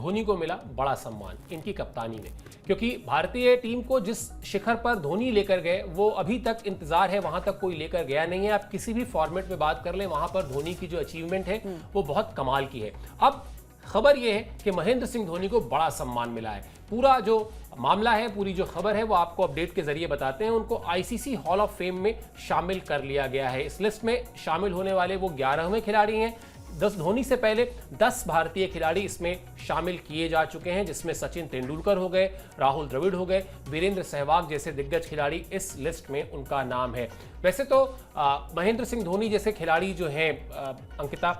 धोनी को मिला बड़ा सम्मान इनकी कप्तानी में, क्योंकि भारतीय टीम को जिस शिखर पर धोनी लेकर गए वो अभी तक इंतजार है, वहां तक कोई लेकर गया नहीं है। आप किसी भी फॉर्मेट में बात कर लें, वहां पर धोनी की जो अचीवमेंट है वो बहुत कमाल की है। अब खबर यह है कि महेंद्र सिंह धोनी को बड़ा सम्मान मिला है। पूरा जो मामला है, पूरी जो खबर है वो आपको अपडेट के जरिए बताते हैं। उनको आईसीसी हॉल ऑफ फेम में शामिल कर लिया गया है। इस लिस्ट में शामिल होने वाले वो 11वें खिलाड़ी हैं। धोनी से पहले 10 भारतीय खिलाड़ी इसमें शामिल किए जा चुके हैं, जिसमें सचिन तेंदुलकर हो गए, राहुल द्रविड़ हो गए, वीरेंद्र सहवाग जैसे दिग्गज खिलाड़ी इस लिस्ट में उनका नाम है। वैसे तो महेंद्र सिंह धोनी जैसे खिलाड़ी जो हैं अंकिता,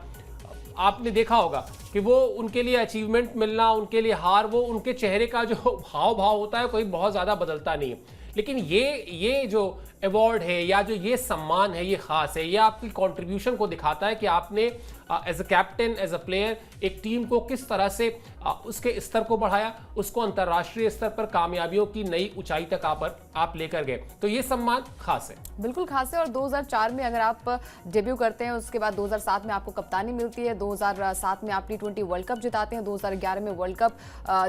आपने देखा होगा कि वो उनके लिए अचीवमेंट मिलना, उनके लिए हार, वो उनके चेहरे का जो हाव भाव होता है कोई बहुत ज़्यादा बदलता नहीं है। लेकिन ये जो अवार्ड है या जो ये सम्मान है ये खास है। ये आपकी कंट्रीब्यूशन को दिखाता है कि आपने as a captain, as a player एक टीम को किस तरह से उसके स्तर को बढ़ाया, उसको अंतर्राष्ट्रीय स्तर पर कामयाबियों की नई ऊंचाई तक आप लेकर गए। तो ये सम्मान खास है, बिल्कुल खास है। और 2004 में अगर आप डेब्यू करते हैं, उसके बाद 2007 में आपको कप्तानी मिलती है, 2007 में आप T20 वर्ल्ड कप जिताते हैं, 2011 में वर्ल्ड कप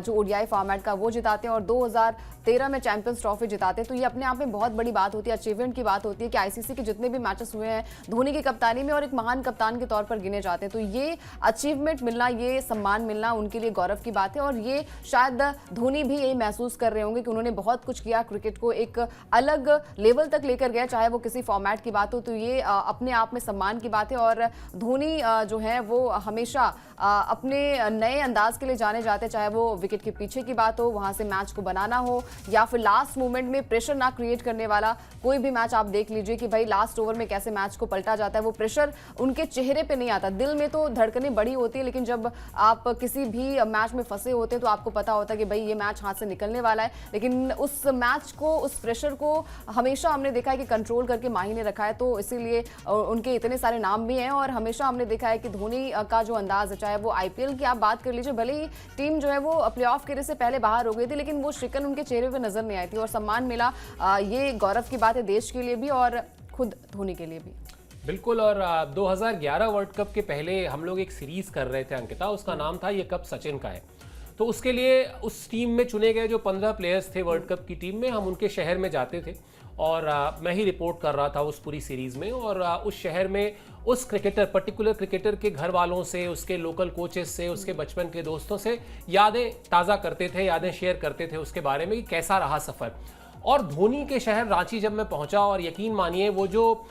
जो ओडीआई फॉर्मेट का वो जिताते हैं और 2013 में चैंपियंस ट्रॉफी जिताते हैं। तो ये अपने आप में बहुत बड़ी बात होती है, अचीवमेंट की बात होती है कि आईसीसी के जितने भी मैचेस हुए हैं धोनी की कप्तानी में और एक महान कप्तान के तौर पर गिने जाते हैं। तो ये अचीवमेंट मिलना, ये सम्मान मिलना उनके लिए गौरव की बात है। और ये शायद धोनी भी यही महसूस कर रहे होंगे कि उन्होंने बहुत कुछ किया, क्रिकेट को एक अलग लेवल तक लेकर गया, चाहे वो किसी फॉर्मेट की बात हो। तो ये अपने आप में सम्मान की बात है। और धोनी जो है वो हमेशा अपने नए अंदाज के लिए जाने जाते हैं, चाहे वो विकेट के पीछे की बात हो, वहां से मैच को बनाना हो, या फिर लास्ट मोमेंट में प्रेशर ना क्रिएट करने वाला कोई भी मैच आप देख लीजिए कि भाई लास्ट ओवर में कैसे मैच को पलटा जाता है। वो प्रेशर उनके चेहरे पे नहीं आता, दिल में तो धड़कनें बड़ी होती है, लेकिन जब आप किसी भी मैच में फंसे होते हैं तो आपको पता होता है कि भाई ये मैच हाथ से निकलने वाला है। लेकिन उस मैच को, उस प्रेशर को हमेशा हमने देखा है कि कंट्रोल करके माही ने रखा है। तो इसीलिए उनके इतने सारे नाम भी हैं। और हमेशा हमने देखा है कि धोनी का जो अंदाज है, चाहे वो आईपीएल की आप बात कर लीजिए, भले ही टीम जो है वो प्लेऑफ के रेस से पहले बाहर हो गई थी, लेकिन वो शिकन उनके चेहरे पे नजर नहीं आई थी। और सम्मान मिला, ये गौरव की बात है देश के लिए भी और खुद धोनी के लिए भी। बिल्कुल। और 2011 वर्ल्ड कप के पहले हम लोग एक सीरीज कर रहे थे अंकिता, उसका नाम था ये कप सचिन का है। तो उसके लिए उस टीम में चुने गए जो 15 प्लेयर्स थे वर्ल्ड कप की टीम में, हम उनके शहर में जाते थे और मैं ही रिपोर्ट कर रहा था उस पूरी सीरीज में। और उस शहर में उस पर्टिकुलर क्रिकेटर के घर वालों से, उसके लोकल कोचेस से, उसके बचपन के दोस्तों से यादें ताज़ा करते थे, यादें शेयर करते थे उसके बारे में कि कैसा रहा सफ़र। और धोनी के शहर रांची जब मैं पहुंचा, और यकीन मानिए वो जो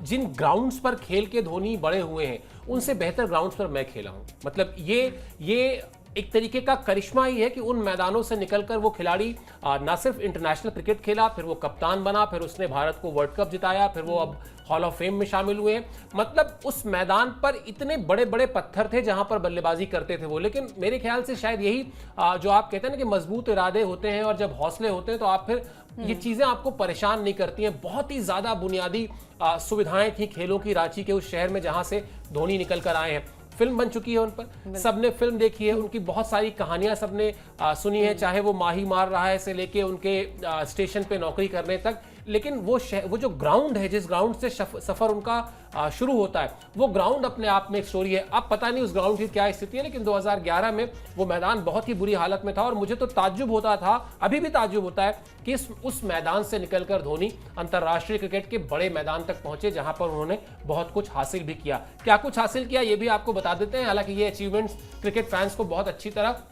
जिन ग्राउंड्स पर खेल के धोनी बड़े हुए हैं उनसे बेहतर ग्राउंड्स पर मैं खेला हूं। मतलब ये एक तरीके का करिश्मा ही है कि उन मैदानों से निकलकर वो खिलाड़ी ना सिर्फ इंटरनेशनल क्रिकेट खेला, फिर वो कप्तान बना, फिर उसने भारत को वर्ल्ड कप जिताया, फिर वो अब हॉल ऑफ फेम में शामिल हुए हैं। मतलब उस मैदान पर इतने बड़े बड़े पत्थर थे जहां पर बल्लेबाजी करते थे वो। लेकिन मेरे ख्याल से शायद यही जो आप कहते हैं ना कि मजबूत इरादे होते हैं और जब हौसले होते हैं तो आप फिर ये चीजें आपको परेशान नहीं करती हैं। बहुत ही ज्यादा बुनियादी सुविधाएं थी खेलों की रांची के उस शहर में जहां से धोनी निकल कर आए हैं। फिल्म बन चुकी है उन पर, सबने फिल्म देखी है, उनकी बहुत सारी कहानियां सबने सुनी है, चाहे वो माही मार रहा है से लेके उनके स्टेशन पे नौकरी करने तक। लेकिन वो जो ग्राउंड है, जिस ग्राउंड से सफर उनका शुरू होता है, वो ग्राउंड अपने आप में एक स्टोरी है। अब पता नहीं उस ग्राउंड की क्या स्थिति है, लेकिन 2011 में वो मैदान बहुत ही बुरी हालत में था। और मुझे तो ताज्जुब होता था, अभी भी ताज्जुब होता है कि उस मैदान से निकलकर धोनी अंतर्राष्ट्रीय क्रिकेट के बड़े मैदान तक पहुंचे, जहां पर उन्होंने बहुत कुछ हासिल भी किया। क्या कुछ हासिल किया ये भी आपको बता देते हैं। हालांकि ये अचीवमेंट्स क्रिकेट फैंस को बहुत अच्छी तरह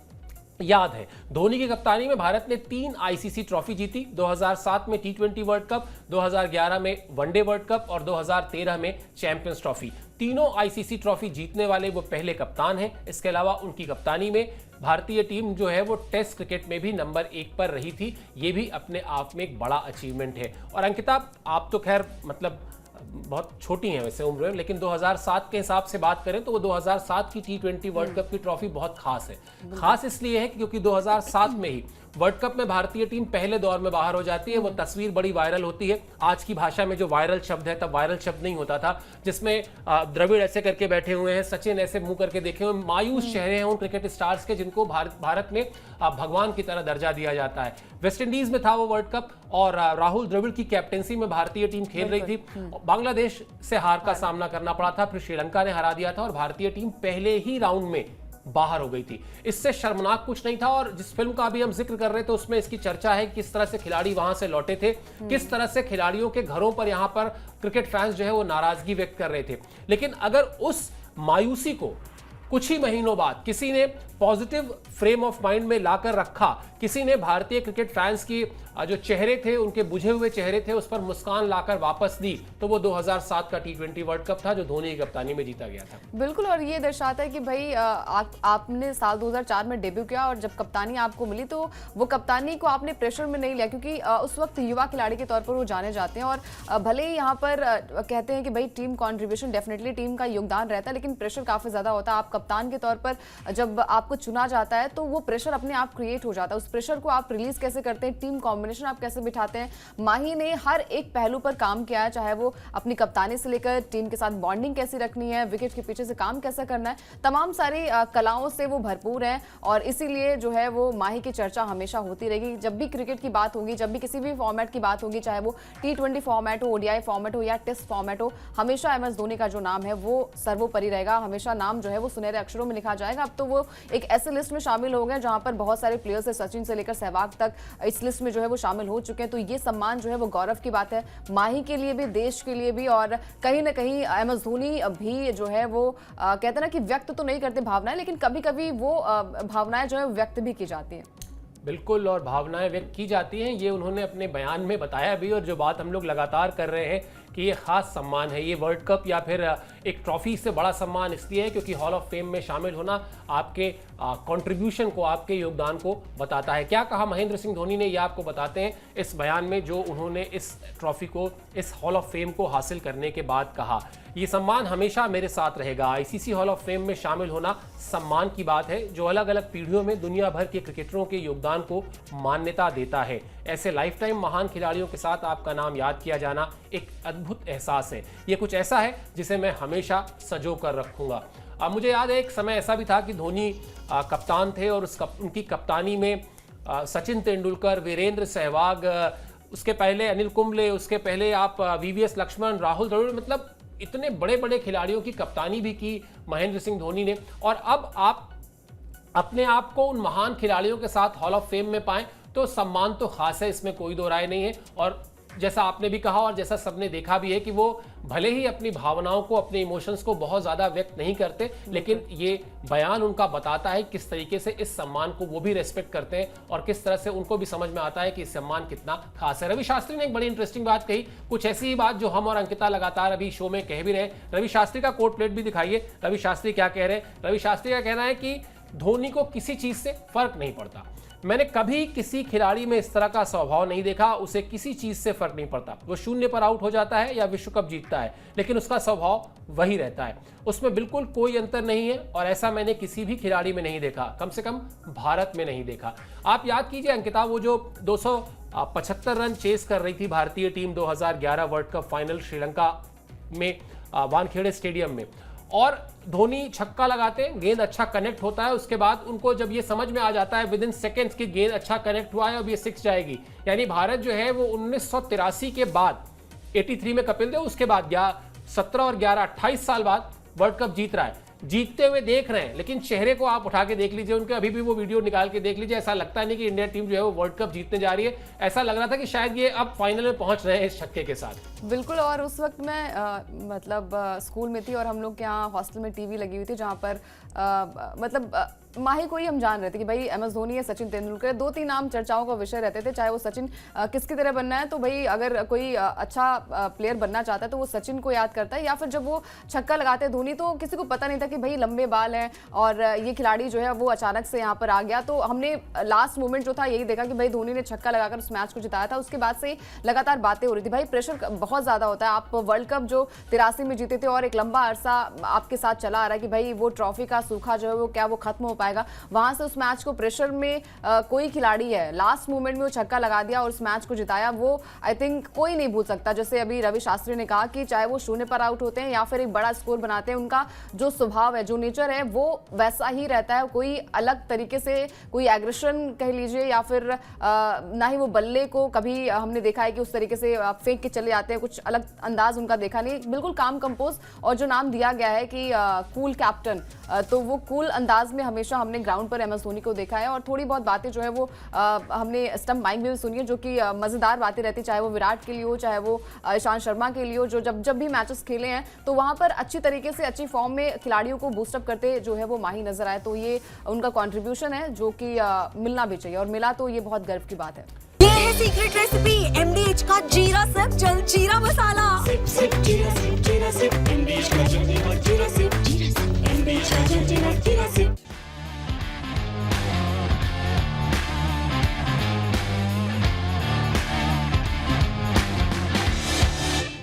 याद है। धोनी की कप्तानी में भारत ने 3 आईसीसी ट्रॉफी जीती, 2007 में T20 वर्ल्ड कप, 2011 में वनडे वर्ल्ड कप और 2013 में चैंपियंस ट्रॉफी। तीनों आईसीसी ट्रॉफी जीतने वाले वो पहले कप्तान हैं। इसके अलावा उनकी कप्तानी में भारतीय टीम जो है वो टेस्ट क्रिकेट में भी नंबर 1 पर रही थी। ये भी अपने आप में एक बड़ा अचीवमेंट है। और अंकिता, आप तो खैर मतलब बहुत छोटी हैं वैसे उम्र में, लेकिन 2007 के हिसाब से बात करें तो वो 2007 की T20 वर्ल्ड कप की ट्रॉफी बहुत खास है। खास इसलिए है क्योंकि 2007 में ही वर्ल्ड कप में भारतीय टीम पहले दौर में बाहर हो जाती है। वो तस्वीर बड़ी वायरल होती है। आज की भाषा में जो वायरल शब्द है, तब वायरल शब्द नहीं होता था, जिसमें द्रविड़ ऐसे करके बैठे हुए हैं, सचिन ऐसे मुंह करके देखे हुए, मायूस चेहरे हैं उन क्रिकेट स्टार्स के जिनको भारत में भगवान की तरह दर्जा दिया जाता है। वेस्ट इंडीज में था वो वर्ल्ड कप और राहुल द्रविड़ की कैप्टेंसी में भारतीय टीम खेल रही थी। बांग्लादेश से हार का सामना करना पड़ा था, फिर श्रीलंका ने हरा दिया था और भारतीय टीम पहले ही राउंड में बाहर हो गई थी। इससे शर्मनाक कुछ नहीं था। और जिस फिल्म का अभी हम जिक्र कर रहे थे उसमें इसकी चर्चा है कि किस तरह से खिलाड़ी वहां से लौटे थे, किस तरह से खिलाड़ियों के घरों पर यहां पर क्रिकेट फैंस जो है वो नाराजगी व्यक्त कर रहे थे। लेकिन अगर उस मायूसी को कुछ ही महीनों बाद किसी ने पॉजिटिव फ्रेम ऑफ माइंड में लाकर रखा, किसी ने भारतीय क्रिकेट फैंस की जो चेहरे थे, उनके बुझे हुए चेहरे थे, उस पर मुस्कान लाकर वापस दी, तो वो 2007 का T20 वर्ल्ड कप था जो धोनी की कप्तानी में जीता गया था। बिल्कुल, और ये दर्शाता है कि भाई आपने साल 2004 में डेब्यू किया और जब कप्तानी आपको मिली तो वो कप्तानी को आपने प्रेशर में नहीं लिया, क्योंकि उस वक्त युवा खिलाड़ी के तौर पर वो जाने जाते हैं। और भले ही यहाँ पर कहते हैं कि भाई टीम कॉन्ट्रीब्यूशन, डेफिनेटली टीम का योगदान रहता है, लेकिन प्रेशर काफ़ी ज़्यादा होता है। आप कप्तान के तौर पर जब आपको चुना जाता है तो वो प्रेशर अपने आप क्रिएट हो जाता है। उस प्रेशर को आप रिलीज कैसे करते हैं, टीम कॉम्बिनेशन आप कैसे बिठाते हैं। माही ने हर एक पहलू पर काम किया है, चाहे वो अपनी कप्तानी से लेकर टीम के साथ बॉन्डिंग कैसी रखनी है, विकेट के पीछे से काम कैसा करना है, तमाम सारी कलाओं से वो भरपूर है। और इसीलिए जो है वो माही की चर्चा हमेशा होती रहेगी। जब भी क्रिकेट की बात होगी, जब भी किसी भी फॉर्मेट की बात होगी, चाहे वो T20 फॉर्मेट हो, ODI फॉर्मेट हो या टेस्ट फॉर्मेट हो, हमेशा MS धोनी का जो नाम है वो सर्वोपरि रहेगा। हमेशा नाम जो है वो सुनहरे अक्षरों में लिखा जाएगा। अब तो वो एक ऐसे लिस्ट में शामिल हो गए जहां पर बहुत सारे प्लेयर्स है, सचिन से लेकर सहवाग तक इस लिस्ट में जो है वो शामिल हो चुके हैं। तो ये सम्मान जो है वो गौरव की बात है, माही के लिए भी, देश के लिए भी। और कहीं ना कहीं MS धोनी भी जो है वो कहते हैं ना कि व्यक्त तो नहीं करते भावनाएं, लेकिन कभी कभी वो भावनाएं जो है व्यक्त भी की जाती हैं। बिल्कुल, और भावनाएं व्यक्त की जाती हैं, ये उन्होंने अपने बयान में बताया भी। और जो बात हम लोग लगातार कर रहे हैं कि ये खास सम्मान है, ये वर्ल्ड कप या फिर एक ट्रॉफी से बड़ा सम्मान इसलिए है क्योंकि हॉल ऑफ फेम में शामिल होना आपके कंट्रीब्यूशन को, आपके योगदान को बताता है। क्या कहा महेंद्र सिंह धोनी ने, ये आपको बताते हैं इस बयान में जो उन्होंने इस ट्रॉफी को, इस हॉल ऑफ फेम को हासिल करने के बाद कहा। ये सम्मान हमेशा मेरे साथ रहेगा। ICC हॉल ऑफ फेम में शामिल होना सम्मान की बात है जो अलग अलग पीढ़ियों में दुनिया भर के क्रिकेटरों के योगदान को मान्यता देता है। ऐसे लाइफ टाइम महान खिलाड़ियों के साथ आपका नाम याद किया जाना एक अद्भुत एहसास है। ये कुछ ऐसा है जिसे मैं हमेशा संजो कर रखूंगा। मुझे याद है एक समय ऐसा भी था कि धोनी कप्तान थे और उनकी कप्तानी में सचिन तेंदुलकर, वीरेंद्र सहवाग, उसके पहले अनिल कुंबले, उसके पहले आप VVS लक्ष्मण, राहुल द्रविड़, मतलब इतने बड़े बड़े खिलाड़ियों की कप्तानी भी की महेंद्र सिंह धोनी ने। और अब आप अपने आप को उन महान खिलाड़ियों के साथ हॉल ऑफ फेम में पाएं तो सम्मान तो खास है, इसमें कोई दो राय नहीं है। और जैसा आपने भी कहा और जैसा सबने देखा भी है कि वो भले ही अपनी भावनाओं को, अपने इमोशंस को बहुत ज़्यादा व्यक्त नहीं करते, लेकिन ये बयान उनका बताता है किस तरीके से इस सम्मान को वो भी रेस्पेक्ट करते हैं और किस तरह से उनको भी समझ में आता है कि इस सम्मान कितना खास है। रवि शास्त्री ने एक बड़ी इंटरेस्टिंग बात कही, कुछ ऐसी ही बात जो हम और अंकिता लगातार अभी शो में कह भी रहे हैं। रवि शास्त्री का कोट प्लेट भी दिखाइए, रवि शास्त्री क्या कह रहे हैं। रवि शास्त्री का कहना है कि धोनी को किसी चीज़ से फर्क नहीं पड़ता। मैंने कभी किसी खिलाड़ी में इस तरह का स्वभाव नहीं देखा, उसे किसी चीज़ से फर्क नहीं पड़ता। वो 0 पर आउट हो जाता है या विश्व कप जीतता है, लेकिन उसका स्वभाव वही रहता है, उसमें बिल्कुल कोई अंतर नहीं है। और ऐसा मैंने किसी भी खिलाड़ी में नहीं देखा, कम से कम भारत में नहीं देखा। आप याद कीजिए अंकिता, वो जो 275 रन चेस कर रही थी भारतीय team 2011 world cup final Sri Lanka में वानखेड़े स्टेडियम में, और धोनी छक्का लगाते हैं, गेंद अच्छा कनेक्ट होता है, उसके बाद उनको जब ये समझ में आ जाता है विद इन सेकेंड्स की गेंद अच्छा कनेक्ट हुआ है, अब ये 6 जाएगी। यानी भारत जो है वो 1983 के बाद, 83 में कपिल देव, उसके बाद 17 और 11 28 साल बाद वर्ल्ड कप जीत रहा है। जीतते हुए देख रहे हैं, लेकिन चेहरे को आप उठा के देख लीजिए उनके, अभी भी वो वीडियो निकाल के देख लीजिए, ऐसा लगता नहीं कि इंडिया टीम जो है वो वर्ल्ड कप जीतने जा रही है। ऐसा लग रहा था कि शायद ये अब फाइनल में पहुंच रहे हैं इस छक्के के साथ। बिल्कुल, और उस वक्त मैं मतलब स्कूल में थी और हम लोग के यहाँ हॉस्टल में टीवी लगी हुई थी जहाँ पर मतलब माही को ही हम जान रहे थे कि भाई MS धोनी है, सचिन तेंदुलकर है, 2-3 नाम चर्चाओं का विषय रहते थे। चाहे वो सचिन किसकी तरह बनना है, तो भाई अगर कोई अच्छा प्लेयर बनना चाहता है तो वो सचिन को याद करता है, या फिर जब वो छक्का लगाते हैं धोनी तो किसी को पता नहीं था कि भाई लंबे बाल हैं और ये खिलाड़ी जो है वो अचानक से यहाँ पर आ गया। तो हमने लास्ट मोमेंट जो था यही देखा कि भाई धोनी ने छक्का लगाकर उस मैच को जिताया था। उसके बाद से लगातार बातें हो रही थी, भाई प्रेशर बहुत ज़्यादा होता है। आप वर्ल्ड कप जो 83 में जीते थे और एक लंबा अरसा आपके साथ चला आ रहा है कि भाई वो ट्रॉफी का सूखा जो है वो क्या वो खत्म हो पाएगा। वहां से उस मैच को प्रेशर में कोई खिलाड़ी है, लास्ट मोमेंट में वो छक्का लगा दिया और उस मैच को जिताया, वो आई थिंक कोई नहीं भूल सकता। जैसे अभी रवि शास्त्री ने कहा कि चाहे वो शून्य पर आउट होते हैं या फिर एक बड़ा स्कोर बनाते हैं, उनका जो स्वभाव है, जो नेचर है, वो वैसा ही रहता है। कोई अलग तरीके से कोई एग्रेशन कह लीजिए या फिर ना ही वो बल्ले को कभी हमने देखा है कि उस तरीके से फेंक के चले जाते हैं, कुछ अलग अंदाज उनका देखा नहीं, बिल्कुल काम कंपोज। और जो नाम दिया गया है कि कूल कैप्टन, तो वो कूल अंदाज में हमेशा हमने ग्राउंड पर एम एस धोनी को देखा है। और थोड़ी बहुत बातें जो है वो हमने स्टंप माइक में भी सुनी है, जो कि मजेदार बातें रहती, चाहे वो विराट के लिए हो, चाहे वो ईशांत शर्मा के लिए हो, जो जब भी मैचेस खेले हैं तो वहां पर अच्छी तरीके से अच्छी फॉर्म में खिलाड़ियों को बूस्टअप करते जो है वो माही नजर आए। तो ये उनका कॉन्ट्रीब्यूशन है जो कि मिलना भी चाहिए, और मिला तो ये बहुत गर्व की बात है। ये है सीक्रेट रेसिपी MDH का जीरा सब जल जीरा मसाला।